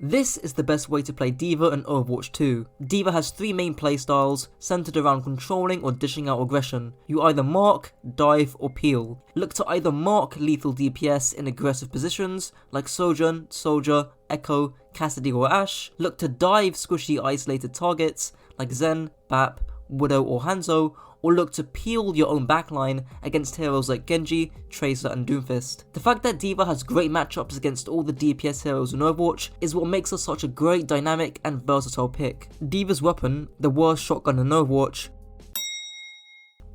This is the best way to play D.Va in Overwatch 2. D.Va has 3 main playstyles centered around controlling or dishing out aggression. You either mark, dive or peel. Look to either mark lethal DPS in aggressive positions like Sojourn, Soldier, Echo, Cassidy or Ashe. Look to dive squishy isolated targets like Zen, Bap, Widow or Hanzo, or look to peel your own backline against heroes like Genji, Tracer and Doomfist. The fact that D.Va has great matchups against all the DPS heroes in Overwatch is what makes her such a great dynamic and versatile pick. D.Va's weapon, the worst shotgun in Overwatch,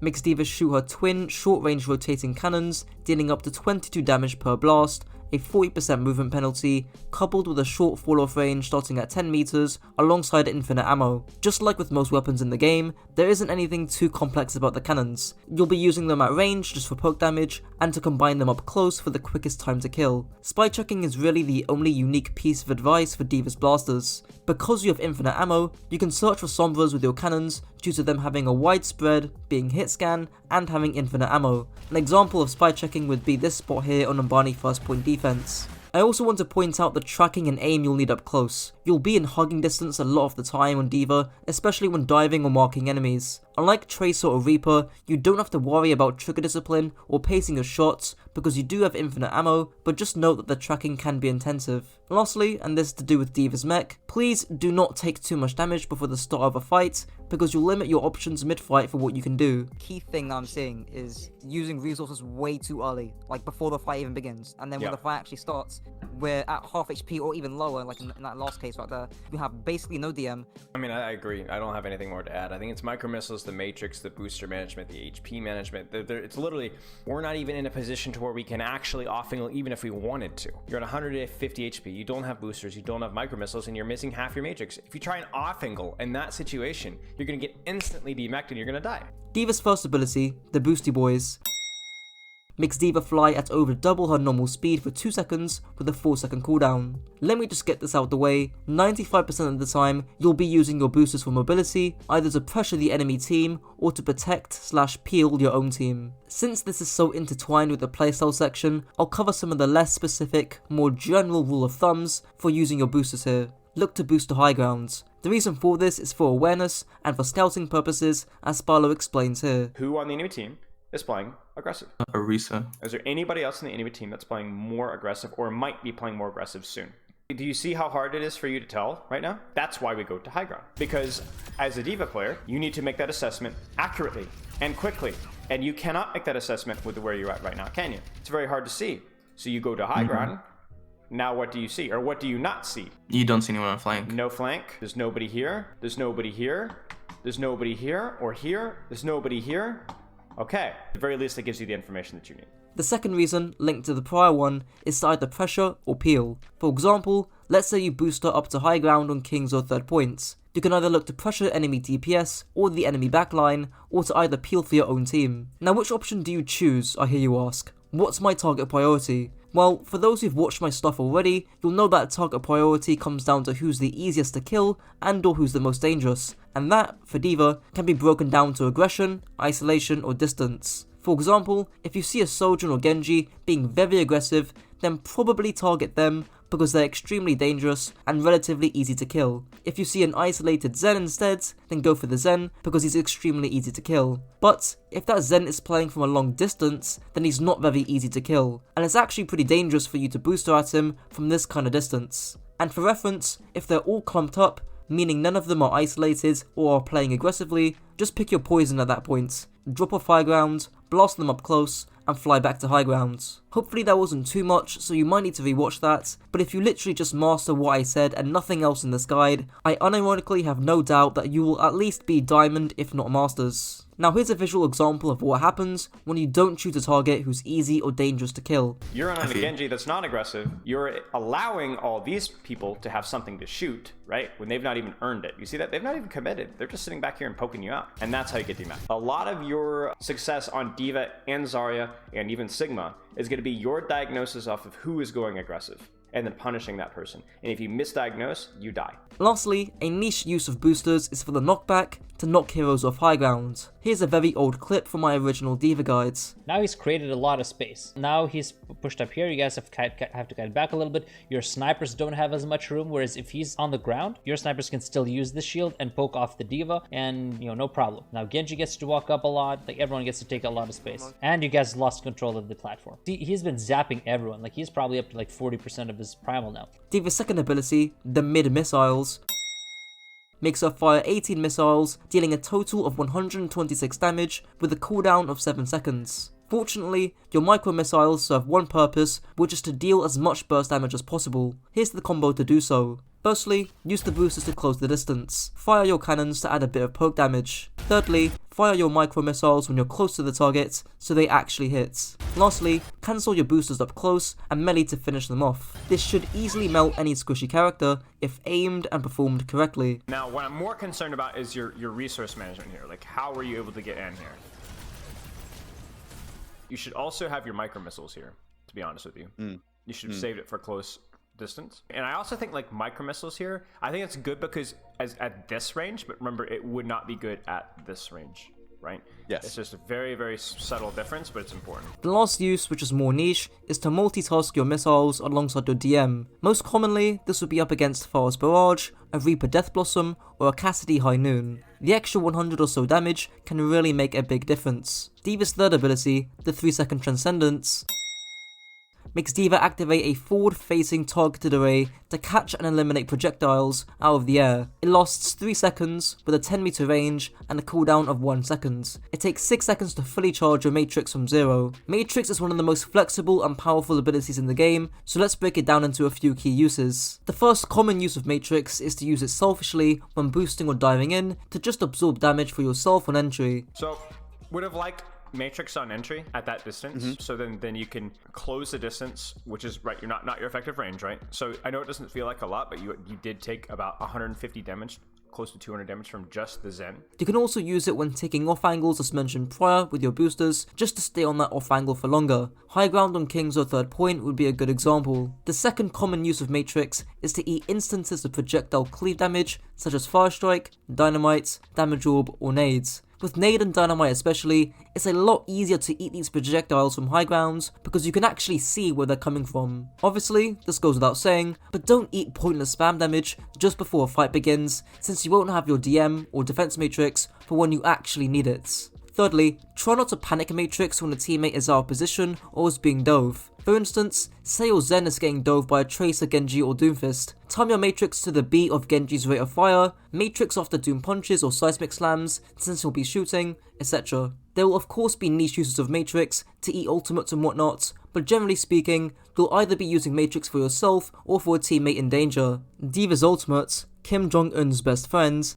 makes D.Va shoot her twin short-range rotating cannons, dealing up to 22 damage per blast, a 40% movement penalty, coupled with a short fall-off range starting at 10 meters alongside infinite ammo. Just like with most weapons in the game, there isn't anything too complex about the cannons. You'll be using them at range just for poke damage, and to combine them up close for the quickest time to kill. Spy checking is really the only unique piece of advice for D.Va's blasters. Because you have infinite ammo, you can search for Sombras with your cannons due to them having a wide spread, being hit scan, and having infinite ammo. An example of spy checking would be this spot here on Umbani first point defense. I also want to point out the tracking and aim you'll need up close. You'll be in hugging distance a lot of the time on D.Va, especially when diving or marking enemies. Unlike Tracer or Reaper, you don't have to worry about trigger discipline or pacing your shots because you do have infinite ammo, but just note that the tracking can be intensive. Lastly, and this is to do with D.Va's mech, please do not take too much damage before the start of a fight because you'll limit your options mid-fight for what you can do. Key thing I'm seeing is using resources way too early, like before the fight even begins, and then when the fight actually starts, we're at half HP or even lower, like in that last case right there. You have basically no DM. I mean, I agree. I don't have anything more to add. I think it's Micro Missiles, the Matrix, the booster management, the HP management. It's literally, we're not even in a position to where we can actually off-angle even if we wanted to. You're at 150 HP, you don't have boosters, you don't have Micro Missiles, and you're missing half your Matrix. If you try and off-angle in that situation, you're going to get instantly demeched and you're going to die. D.Va's first ability, the Boosty Boys, makes D.Va fly at over double her normal speed for 2 seconds with a 4-second cooldown. Let me just get this out the way, 95% of the time you'll be using your boosters for mobility, either to pressure the enemy team or to protect/peel your own team. Since this is so intertwined with the playstyle section, I'll cover some of the less specific, more general rule of thumbs for using your boosters here. Look to boost to high grounds. The reason for this is for awareness and for scouting purposes, as Spilo explains here. Who on the enemy team is playing aggressive? Orisa. Is there anybody else in the enemy team that's playing more aggressive or might be playing more aggressive soon? Do you see how hard it is for you to tell right now? That's why we go to high ground. Because as a D.Va player, you need to make that assessment accurately and quickly. And you cannot make that assessment with where you're at right now, can you? It's very hard to see. So you go to high ground. Now what do you see? Or what do you not see? You don't see anyone on flank. No flank. There's nobody here. There's nobody here. There's nobody here or here. There's nobody here. Okay. At the very least, that gives you the information that you need. The second reason, linked to the prior one, is to either pressure or peel. For example, let's say you booster up to high ground on kings or third points. You can either look to pressure enemy DPS or the enemy backline, or to either peel for your own team. Now which option do you choose, I hear you ask? What's my target priority? Well, for those who've watched my stuff already, you'll know that target priority comes down to who's the easiest to kill and or who's the most dangerous, and that, for D.Va, can be broken down to aggression, isolation or distance. For example, if you see a Sojourn or Genji being very aggressive, then probably target them because they're extremely dangerous and relatively easy to kill. If you see an isolated Zen instead, then go for the Zen because he's extremely easy to kill. But if that Zen is playing from a long distance, then he's not very easy to kill, and it's actually pretty dangerous for you to booster at him from this kind of distance. And for reference, if they're all clumped up, meaning none of them are isolated or are playing aggressively, just pick your poison at that point. Drop off high ground, blast them up close, and fly back to high ground. Hopefully that wasn't too much, so you might need to rewatch that, but if you literally just master what I said and nothing else in this guide, I unironically have no doubt that you will at least be diamond if not masters. Now here's a visual example of what happens when you don't choose a target who's easy or dangerous to kill. You're on a Genji that's not aggressive. You're allowing all these people to have something to shoot, right? When they've not even earned it. You see that? They've not even committed. They're just sitting back here and poking you out. And that's how you get dematched. A lot of your success on D.Va and Zarya and even Sigma is going to be your diagnosis off of who is going aggressive and then punishing that person. And if you misdiagnose, you die. Lastly, a niche use of boosters is for the knockback, to knock heroes off high ground. Here's a very old clip from my original D.Va guides. Now he's created a lot of space. Now he's pushed up here. You guys have to cut back a little bit. Your snipers don't have as much room, whereas if he's on the ground, your snipers can still use the shield and poke off the D.Va, and no problem. Now Genji gets to walk up a lot. Like, everyone gets to take a lot of space. And you guys lost control of the platform. See, he's been zapping everyone. Like, he's probably up to like 40% of his primal now. D.Va's second ability, the Mid Missiles, makes her fire 18 missiles, dealing a total of 126 damage with a cooldown of 7 seconds. Fortunately, your Micro Missiles serve one purpose, which is to deal as much burst damage as possible. Here's the combo to do so. Firstly, use the boosters to close the distance. Fire your cannons to add a bit of poke damage. Thirdly, fire your Micro Missiles when you're close to the target, so they actually hit. Lastly, cancel your boosters up close and melee to finish them off. This should easily melt any squishy character if aimed and performed correctly. Now, what I'm more concerned about is your resource management here. Like, how were you able to get in here? You should also have your Micro Missiles here, to be honest with you. You should have saved it for close distance. And I also think, like, Micro Missiles here, I think it's good because at this range, but remember, it would not be good at this range, right? Yes. It's just a very, very subtle difference, but it's important. The last use, which is more niche, is to multitask your missiles alongside your DM. Most commonly, this would be up against Farah's Barrage, a Reaper Death Blossom, or a Cassidy High Noon. The extra 100 or so damage can really make a big difference. D.Va's third ability, the 3-second Transcendence, makes D.Va activate a forward-facing targeted array to catch and eliminate projectiles out of the air. It lasts 3 seconds with a 10-meter range and a cooldown of 1 second. It takes 6 seconds to fully charge your Matrix from 0. Matrix is one of the most flexible and powerful abilities in the game, so let's break it down into a few key uses. The first common use of Matrix is to use it selfishly when boosting or diving in to just absorb damage for yourself on entry. So, would have liked Matrix on entry at that distance, so then you can close the distance, which is right, you're not your effective range, right? So I know it doesn't feel like a lot, but you did take about 150 damage, close to 200 damage from just the Zen. You can also use it when taking off angles as mentioned prior with your boosters, just to stay on that off angle for longer. High ground on Kings or third point would be a good example. The second common use of Matrix is to eat instances of projectile cleave damage, such as Fire Strike, Dynamite, Damage Orb, or Nades. With Nade and Dynamite especially, it's a lot easier to eat these projectiles from high grounds because you can actually see where they're coming from. Obviously, this goes without saying, but don't eat pointless spam damage just before a fight begins, since you won't have your DM or defense matrix for when you actually need it. Thirdly, try not to panic Matrix when a teammate is out of position or is being dove. For instance, say your Zen is getting dove by a Tracer, Genji or Doomfist. Time your Matrix to the beat of Genji's rate of fire, Matrix after Doom punches or seismic slams since he'll be shooting, etc. There will of course be niche uses of Matrix to eat ultimates and whatnot, but generally speaking, you'll either be using Matrix for yourself or for a teammate in danger. D.Va's ultimate, Kim Jong-un's best friend,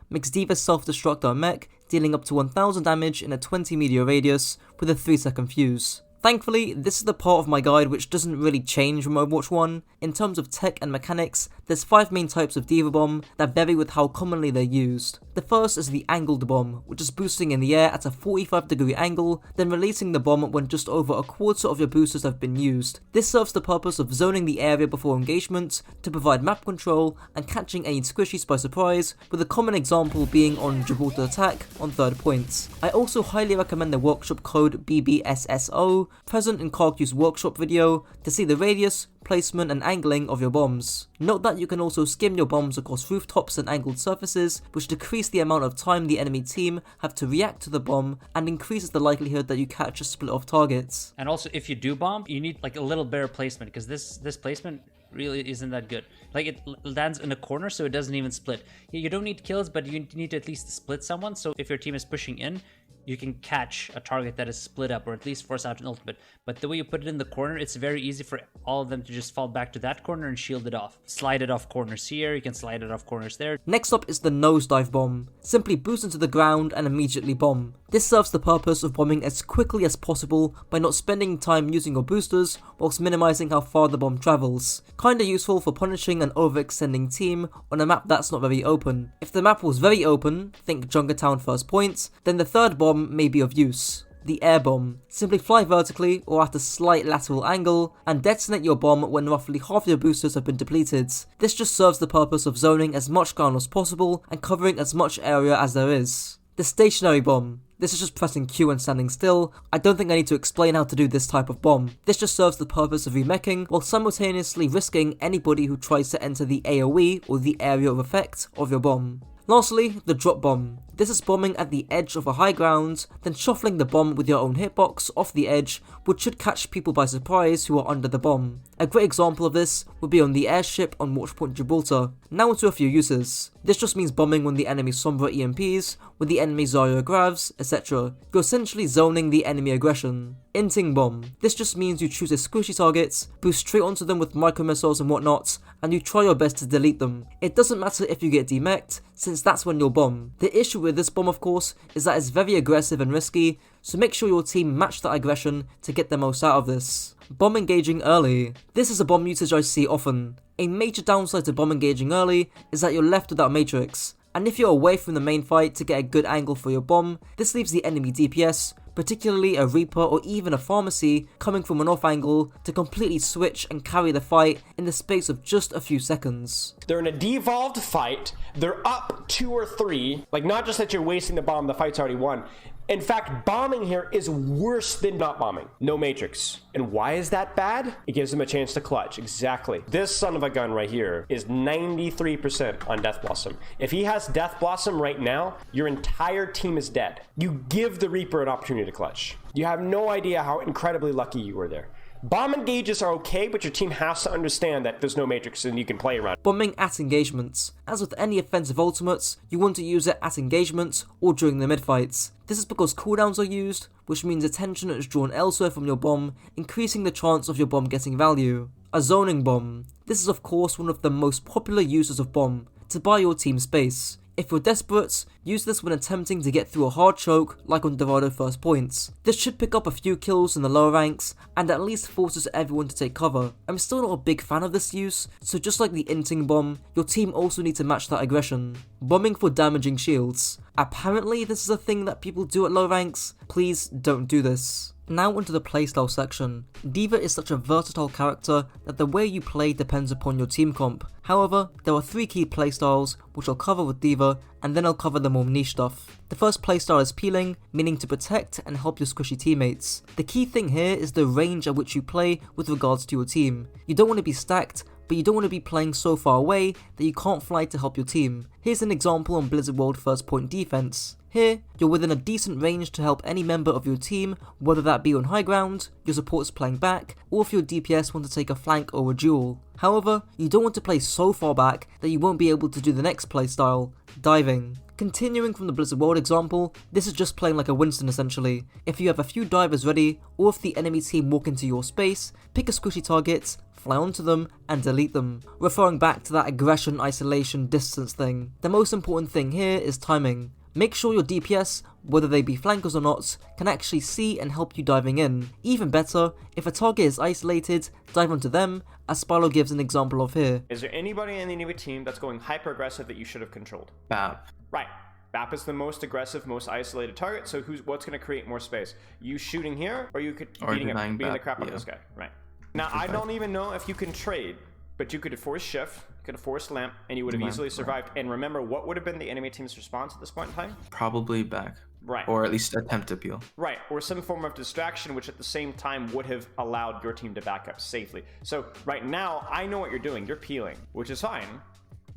makes D.Va Self-Destruct our mech, dealing up to 1000 damage in a 20 meter radius with a 3-second fuse. Thankfully, this is the part of my guide which doesn't really change from Overwatch 1. In terms of tech and mechanics, there's 5 main types of D.Va bomb that vary with how commonly they're used. The first is the angled bomb, which is boosting in the air at a 45-degree angle, then releasing the bomb when just over a quarter of your boosters have been used. This serves the purpose of zoning the area before engagement to provide map control and catching any squishies by surprise, with a common example being on Gibraltar Attack on third points. I also highly recommend the workshop code BBSSO present in Karku's workshop video to see the radius, placement and angling of your bombs. Note that you can also skim your bombs across rooftops and angled surfaces, which decrease the amount of time the enemy team have to react to the bomb and increases the likelihood that you catch a split off targets. And also, if you do bomb, you need like a little better placement, because this placement really isn't that good. Like, it lands in a corner so it doesn't even split. You don't need kills, but you need to at least split someone, so if your team is pushing in, you can catch a target that is split up or at least force out an ultimate. But the way you put it in the corner, it's very easy for all of them to just fall back to that corner and shield it off. Slide it off corners here, you can slide it off corners there. Next up is the nosedive bomb. Simply boost into the ground and immediately bomb. This serves the purpose of bombing as quickly as possible by not spending time using your boosters whilst minimizing how far the bomb travels. Kinda useful for punishing an overextending team on a map that's not very open. If the map was very open, think Junkertown first point, then the third bomb may be of use. the air bomb. Simply fly vertically or at a slight lateral angle and detonate your bomb when roughly half your boosters have been depleted. This just serves the purpose of zoning as much ground as possible and covering as much area as there is. The stationary bomb. This is just pressing Q and standing still. I don't think I need to explain how to do this type of bomb. This just serves the purpose of remeching while simultaneously risking anybody who tries to enter the AoE or the area of effect of your bomb. Lastly, the drop bomb. This is bombing at the edge of a high ground, then shuffling the bomb with your own hitbox off the edge, which should catch people by surprise who are under the bomb. A great example of this would be on the airship on Watchpoint Gibraltar. Now into a few uses. This just means bombing when the enemy Sombra EMPs, when the enemy Zarya grabs, etc. You're essentially zoning the enemy aggression. Inting bomb. This just means you choose a squishy target, boost straight onto them with micro missiles and whatnot, and you try your best to delete them. It doesn't matter if you get demeched, since that's when you'll bomb. The issue with this bomb, of course, is that it's very aggressive and risky, so make sure your team match that aggression to get the most out of this. Bomb engaging early. This is a bomb usage I see often. A major downside to bomb engaging early is that you're left without matrix, and if you're away from the main fight to get a good angle for your bomb, this leaves the enemy DPS, particularly a Reaper or even a Pharmacy, coming from an off angle to completely switch and carry the fight in the space of just a few seconds. They're in a devolved fight, they're up 2 or 3, like not just that you're wasting the bomb, the fight's already won. In fact, bombing here is worse than not bombing. No matrix. And why is that bad? It gives them a chance to clutch. Exactly. This son of a gun right here is 93% on Death Blossom. If he has Death Blossom right now, your entire team is dead. You give the Reaper an opportunity to clutch. You have no idea how incredibly lucky you were there. Bomb engages are okay, but your team has to understand that there's no matrix and you can play around. Bombing at engagements. As with any offensive ultimates, you want to use it at engagements or during the mid-fights. This is because cooldowns are used, which means attention is drawn elsewhere from your bomb, increasing the chance of your bomb getting value. A zoning bomb. This is of course one of the most popular uses of bomb, to buy your team space. If you're desperate, use this when attempting to get through a hard choke like on Dorado First Points. This should pick up a few kills in the lower ranks and at least forces everyone to take cover. I'm still not a big fan of this use, so just like the inting bomb, your team also needs to match that aggression. Bombing for damaging shields. Apparently this is a thing that people do at low ranks. Please don't do this. Now onto the playstyle section. D.Va is such a versatile character that the way you play depends upon your team comp. However, there are 3 key playstyles which I'll cover with D.Va, and then I'll cover the more niche stuff. The first playstyle is peeling, meaning to protect and help your squishy teammates. The key thing here is the range at which you play with regards to your team. You don't want to be stacked, but you don't want to be playing so far away that you can't fly to help your team. Here's an example on Blizzard World First Point Defense. Here, you're within a decent range to help any member of your team, whether that be on high ground, your support's playing back, or if your DPS want to take a flank or a duel. However, you don't want to play so far back that you won't be able to do the next playstyle, diving. Continuing from the Blizzard World example, this is just playing like a Winston essentially. If you have a few divers ready, or if the enemy team walk into your space, pick a squishy target, fly onto them, and delete them, referring back to that aggression, isolation, distance thing. The most important thing here is timing. Make sure your DPS, whether they be flankers or not, can actually see and help you diving in. Even better, if a target is isolated, dive onto them, as Spilo gives an example of here. Is there anybody in the enemy team that's going hyper aggressive that you should have controlled? BAP. Right. BAP is the most aggressive, most isolated target, so what's going to create more space? You shooting here, or you could beating the crap out of this guy? Right. Now, I don't even know if you can trade, but you could have forced shift, could have forced lamp, and you would have easily survived. Right. And remember, what would have been the enemy team's response at this point in time? Probably back. Right. Or at least attempt to peel. Right. Or some form of distraction, which at the same time would have allowed your team to back up safely. So right now, I know what you're doing. You're peeling, which is fine.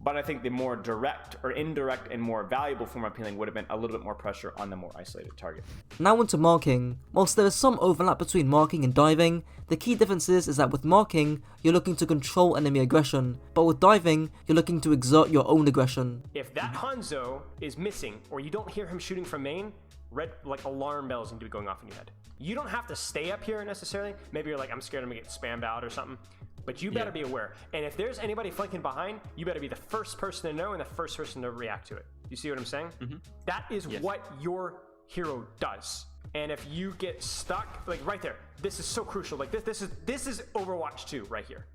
But I think the more direct or indirect and more valuable form of peeling would have been a little bit more pressure on the more isolated target. Now onto marking. Whilst there is some overlap between marking and diving, the key difference is that with marking, you're looking to control enemy aggression, but with diving, you're looking to exert your own aggression. If that Hanzo is missing, or you don't hear him shooting from main, red like alarm bells need to be going off in your head. You don't have to stay up here necessarily. Maybe you're like, I'm scared I'm gonna get spammed out or something. But you better be aware. And if there's anybody flanking behind, you better be the first person to know and the first person to react to it. You see what I'm saying? Mm-hmm. That is what your hero does. And if you get stuck, like right there, this is so crucial. Like this is Overwatch 2 right here.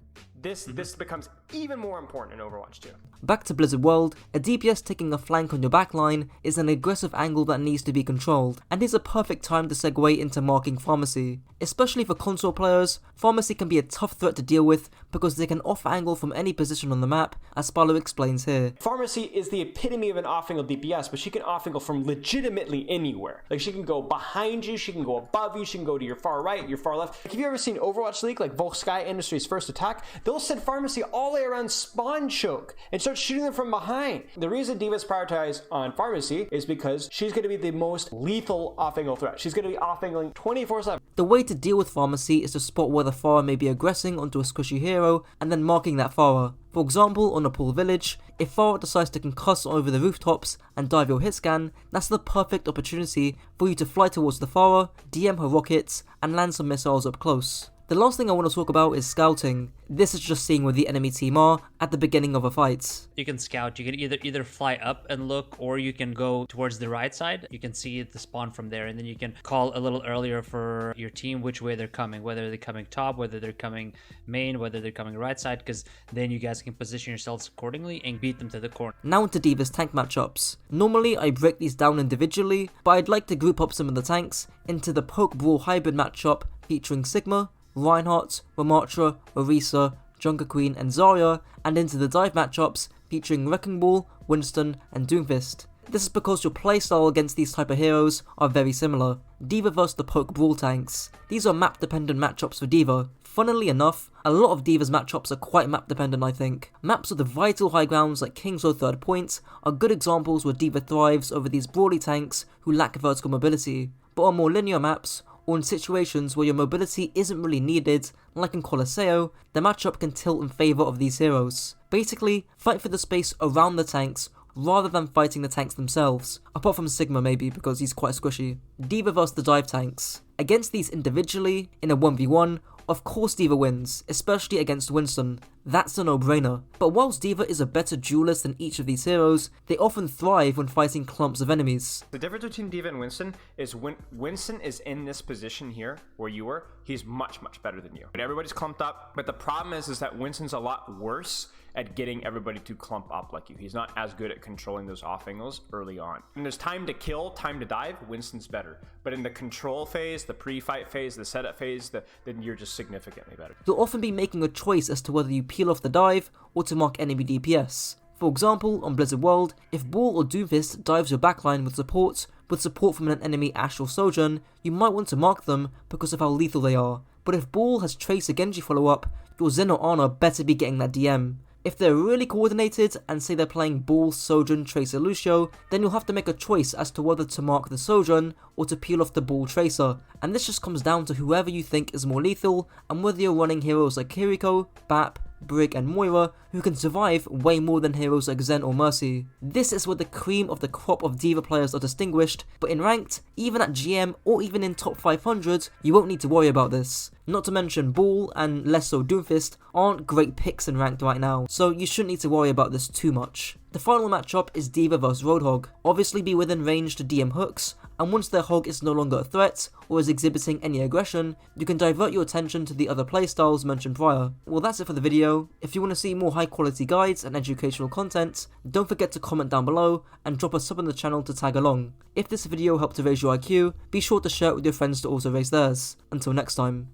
This becomes even more important in Overwatch 2. Back to Blizzard World, a DPS taking a flank on your backline is an aggressive angle that needs to be controlled, and is a perfect time to segue into marking Pharmacy. Especially for console players, Pharmacy can be a tough threat to deal with because they can off-angle from any position on the map, as Spilo explains here. Pharmacy is the epitome of an off-angle DPS, but she can off-angle from legitimately anywhere. Like, she can go behind you, she can go above you, she can go to your far right, your far left. Like, have you ever seen Overwatch League, like Volksky Industries' first attack? They'll send Pharmacy all the way around spawn choke and start shooting them from behind. The reason Divas prioritize on Pharmacy is because she's going to be the most lethal off-angle threat. She's going to be off-angling 24/7. The way to deal with Pharmacy is to spot where the Pharah may be aggressing onto a squishy hero and then marking that Pharah. For example, on a pool village, if Pharah decides to concuss over the rooftops and dive your hit scan, that's the perfect opportunity for you to fly towards the Pharah, DM her rockets, and land some missiles up close. The last thing I want to talk about is scouting. This is just seeing where the enemy team are at the beginning of a fight. You can scout. You can either fly up and look, or you can go towards the right side. You can see the spawn from there, and then you can call a little earlier for your team which way they're coming, whether they're coming top, whether they're coming main, whether they're coming right side, because then you guys can position yourselves accordingly and beat them to the corner. Now into D.Va's tank matchups. Normally I break these down individually, but I'd like to group up some of the tanks into the Poke Brawl hybrid matchup featuring Sigma, Reinhardt, Ramattra, Orisa, Junker Queen and Zarya, and into the dive matchups featuring Wrecking Ball, Winston and Doomfist. This is because your playstyle against these type of heroes are very similar. D.Va vs the Poke Brawl tanks. These are map dependent matchups for D.Va. Funnily enough, a lot of D.Va's matchups are quite map dependent I think. Maps with the vital high grounds like King's Row 3rd Point are good examples where D.Va thrives over these brawly tanks who lack vertical mobility. But on more linear maps, or in situations where your mobility isn't really needed, like in KSAA, the matchup can tilt in favour of these heroes. Basically, fight for the space around the tanks rather than fighting the tanks themselves, apart from Sigma maybe because he's quite squishy. D.Va vs the dive tanks. Against these individually, in a 1v1, of course D.Va wins, especially against Winston. That's a no-brainer. But whilst D.Va is a better duelist than each of these heroes, they often thrive when fighting clumps of enemies. The difference between D.Va and Winston is when Winston is in this position here, where you were, he's much better than you. But everybody's clumped up, but the problem is that Winston's a lot worse at getting everybody to clump up like you. He's not as good at controlling those off angles early on. When there's time to kill, time to dive, Winston's better. But in the control phase, the pre-fight phase, the setup phase, then you're just significantly better. You'll often be making a choice as to whether you peel off the dive or to mark enemy DPS. For example, on Blizzard World, if Ball or Doomfist dives your backline with support from an enemy Ashe or Sojourn, you might want to mark them because of how lethal they are. But if Ball has Trace or Genji follow-up, your Zen or Ana better be getting that DM. If they're really coordinated and say they're playing Ball, Sojourn, Tracer, Lucio, then you'll have to make a choice as to whether to mark the Sojourn or to peel off the Ball Tracer, and this just comes down to whoever you think is more lethal and whether you're running heroes like Kiriko, Bap, Brig and Moira who can survive way more than heroes like Zen or Mercy. This is where the cream of the crop of D.Va players are distinguished, but in ranked, even at GM or even in top 500, you won't need to worry about this. Not to mention Ball and less so Doomfist aren't great picks in ranked right now, so you shouldn't need to worry about this too much. The final matchup is D.Va vs Roadhog. Obviously be within range to DM hooks, and once their hog is no longer a threat or is exhibiting any aggression, you can divert your attention to the other playstyles mentioned prior. Well, that's it for the video. If you want to see more high quality guides and educational content, don't forget to comment down below and drop a sub on the channel to tag along. If this video helped to raise your IQ, be sure to share it with your friends to also raise theirs. Until next time.